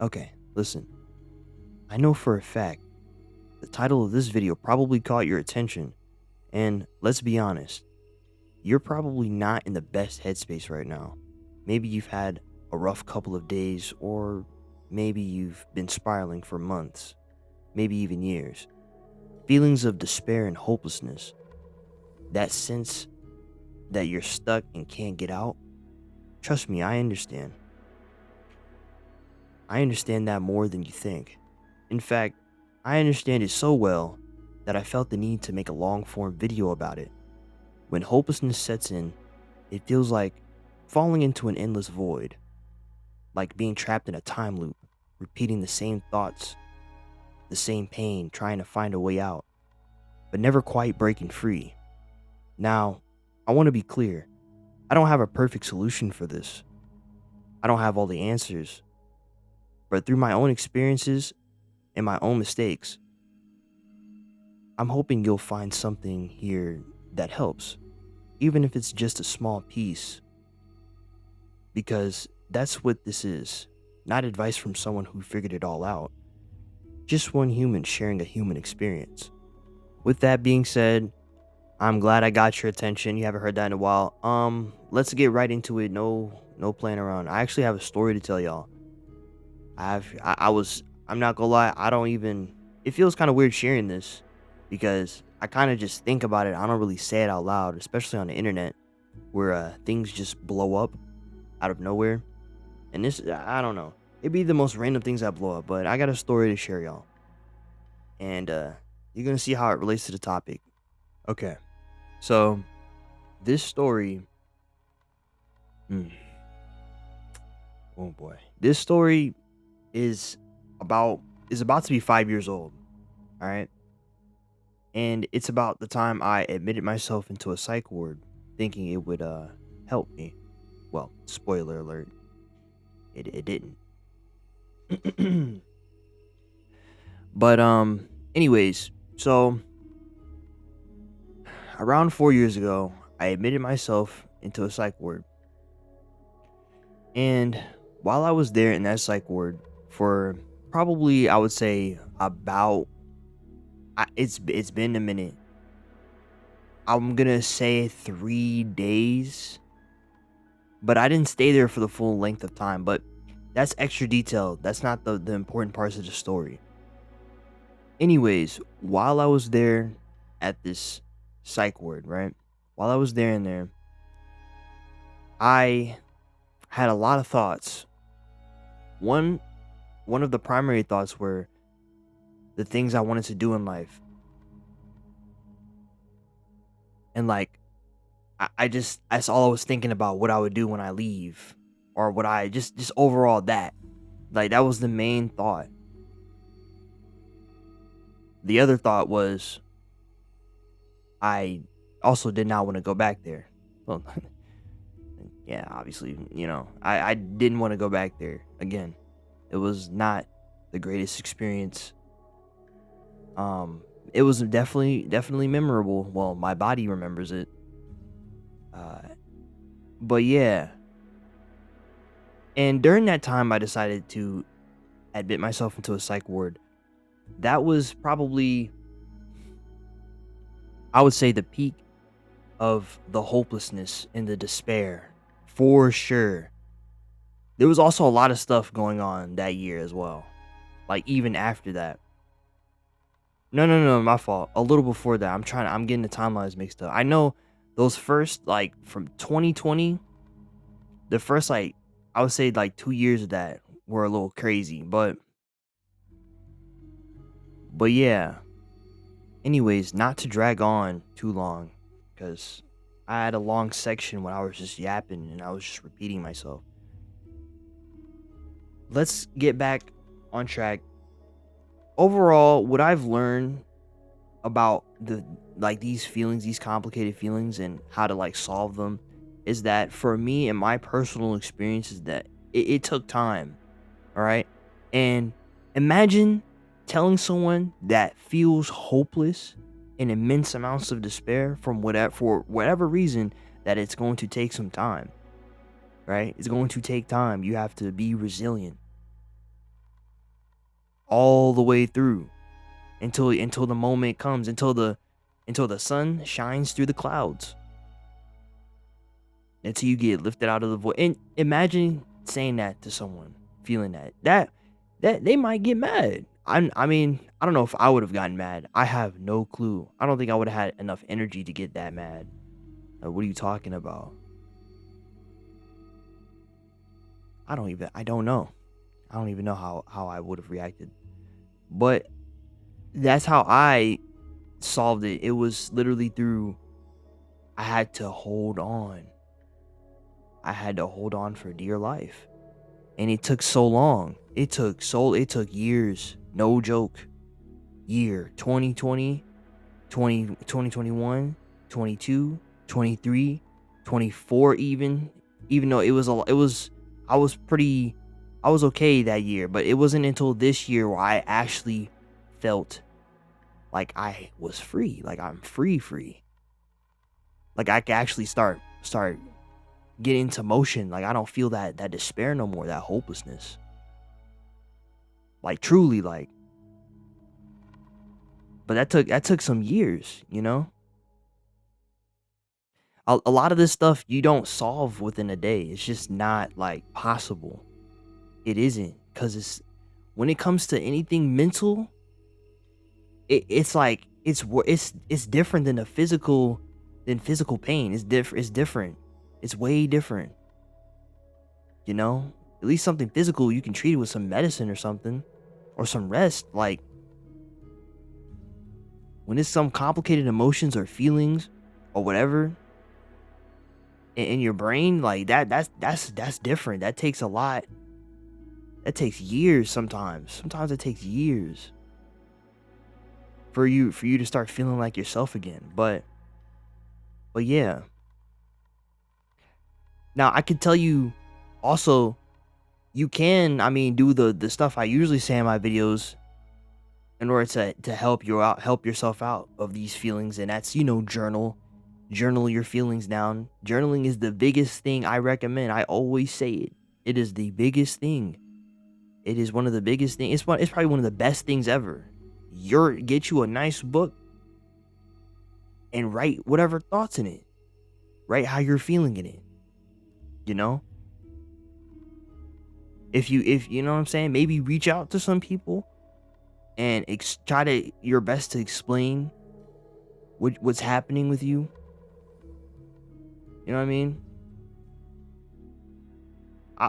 Okay, listen. I know for a fact the title of this video probably caught your attention, and let's be honest, you're probably not in the best headspace right now. Maybe you've had a rough couple of days, or maybe you've been spiraling for months, maybe even years. Feelings of despair and hopelessness, that sense that you're stuck and can't get out. Trust me, I understand. I understand that more than you think. In fact, I understand it so well that I felt the need to make a long form video about it. When hopelessness sets in, it feels like falling into an endless void, like being trapped in a time loop, repeating the same thoughts, the same pain, trying to find a way out, but never quite breaking free. Now, I want to be clear. I don't have a perfect solution for this. I don't have all the answers, but through my own experiences and my own mistakes, I'm hoping you'll find something here that helps, even if it's just a small piece, because that's what this is. Not advice from someone who figured it all out, just one human sharing a human experience. With that being said, I'm glad I got your attention. You haven't heard that in a while. Let's get right into it. No playing around. I actually have a story to tell y'all. I'm not gonna lie, I don't even, it feels kind of weird sharing this because I kind of just think about it. I don't really say it out loud, especially on the internet where things just blow up out of nowhere. And this, I don't know. It'd be the most random things that blow up, but I got a story to share, y'all. And you're gonna see how it relates to the topic. Okay. So this story, hmm, oh boy. This story is about to be 5 years old. All right. And it's about the time I admitted myself into a psych ward thinking it would help me. Well, spoiler alert, it didn't. But anyways, so around 4 years ago, I admitted myself into a psych ward. And while I was there in that psych ward for probably, I would say, about it's been a minute. I'm gonna say 3 days, but I didn't stay there for the full length of time. But that's extra detail. That's not the important parts of the story. Anyways, while I was there at this psych ward, right? While I was there in there, I had a lot of thoughts. One one of the primary thoughts were the things I wanted to do in life. And like I just that's all I was thinking about, what I would do when I leave. Or what I just overall that. Like that was the main thought. The other thought was I also did not want to go back there. Well, yeah, obviously, I didn't want to go back there again. It was not the greatest experience. Um, it was definitely memorable. Well, my body remembers it. Uh, but yeah, and during that time, I decided to admit myself into a psych ward. That was probably, I would say, the peak of the hopelessness and the despair, for sure. There was also a lot of stuff going on that year as well. Like even after that. No, my fault. A little before that. I'm getting the timelines mixed up. I know those first, like, from 2020, the first, like, I would say, like, 2 years of that were a little crazy. But yeah. Anyways, not to drag on too long, because I had a long section when I was just yapping and I was just repeating myself. Let's get back on track. Overall, what I've learned about these feelings, these complicated feelings, and how to like solve them, is that for me and my personal experiences, that it took time. All right. And imagine telling someone that feels hopeless and immense amounts of despair for whatever reason, that it's going to take some time. Right? It's going to take time. You have to be resilient. all the way through until the moment comes, until the sun shines through the clouds, until you get lifted out of the void. And imagine saying that to someone, feeling that they might get mad. I mean, I don't know if I would have gotten mad. I have no clue. I don't think I would have had enough energy to get that mad. Like, what are you talking about? I don't know. I don't even know how I would have reacted. But that's how I solved it. It was literally through, I had to hold on. I had to hold on for dear life. And it took so long. It took years. No joke. Year 2020, 2021, 22, 23, 24 even though I was okay that year, but it wasn't until this year where I actually felt like I was free, like I'm free. Like I can actually start getting into motion. Like I don't feel that despair no more, that hopelessness. Like truly, like. But that took some years, you know? A lot of this stuff you don't solve within a day. It's just not like possible. It isn't, cuz it's when it comes to anything mental, it's like it's different than physical pain. It's different. It's way different. You know? At least something physical you can treat it with some medicine or something, or some rest. Like when it's some complicated emotions or feelings or whatever in your brain, like that's different. That takes a lot. That takes years sometimes. Sometimes it takes years for you to start feeling like yourself again. But yeah. Now I can tell you also, you can, I mean, do the stuff I usually say in my videos in order to help yourself out of these feelings, and that's, journal your feelings down. Journaling is the biggest thing I recommend. I always say it. It is the biggest thing. It is one of the biggest things. It's probably one of the best things ever. Get you a nice book and write whatever thoughts in it. Write how you're feeling in it. You know? If you know what I'm saying, maybe reach out to some people and try your best to explain what's happening with you. You know what I mean?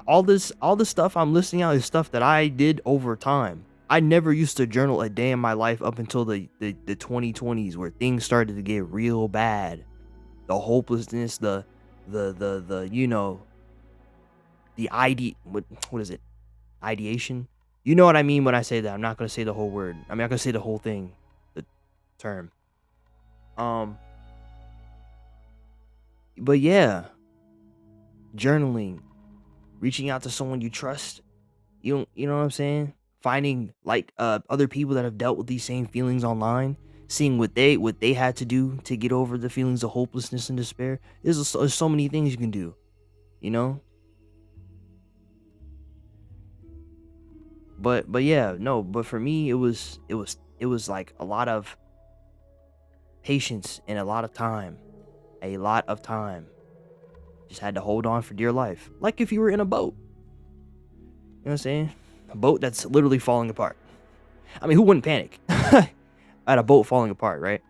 All this stuff I'm listing out is stuff that I did over time. I never used to journal a day in my life up until the 2020s, where things started to get real bad. The hopelessness, the what is it? Ideation? You know what I mean when I say that. I'm not going to say the whole word. I'm not going to say the whole thing, the term. But yeah, journaling, reaching out to someone you trust. You know what I'm saying? Finding like other people that have dealt with these same feelings online, seeing what they had to do to get over the feelings of hopelessness and despair. There's so many things you can do, you know? But yeah, no, but for me it was like a lot of patience and a lot of time. A lot of time. Just had to hold on for dear life. Like if you were in a boat. You know what I'm saying? A boat that's literally falling apart. I mean, who wouldn't panic at a boat falling apart, right?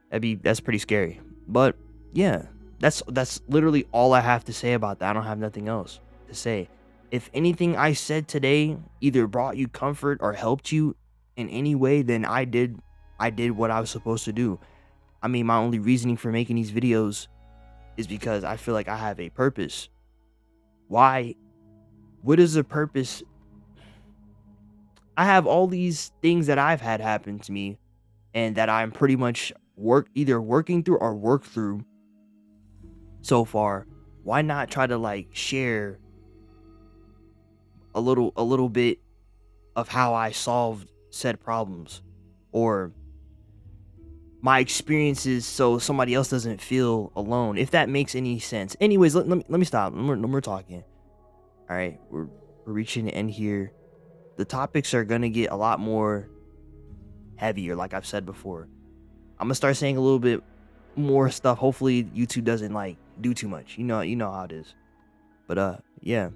That's pretty scary. But yeah, that's literally all I have to say about that. I don't have nothing else to say. If anything I said today either brought you comfort or helped you in any way, then I did what I was supposed to do. I mean, my only reasoning for making these videos is because I feel like I have a purpose. Why? What is the purpose? I have all these things that I've had happen to me and that I'm pretty much either working through or worked through so far. Why not try to like share a little bit of how I solved said problems or my experiences, so somebody else doesn't feel alone, if that makes any sense. Anyways, let me stop. We're talking. All right, we're reaching the end here. the topics are gonna get a lot more heavier, like I've said before. I'm gonna start saying a little bit more stuff. Hopefully YouTube doesn't like do too much. You know how it is. But yeah.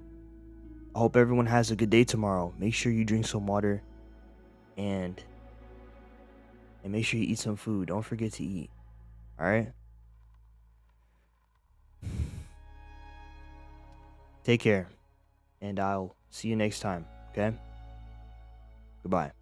I hope everyone has a good day tomorrow. Make sure you drink some water and make sure you eat some food. Don't forget to eat. All right? Take care, and I'll see you next time, okay? Goodbye.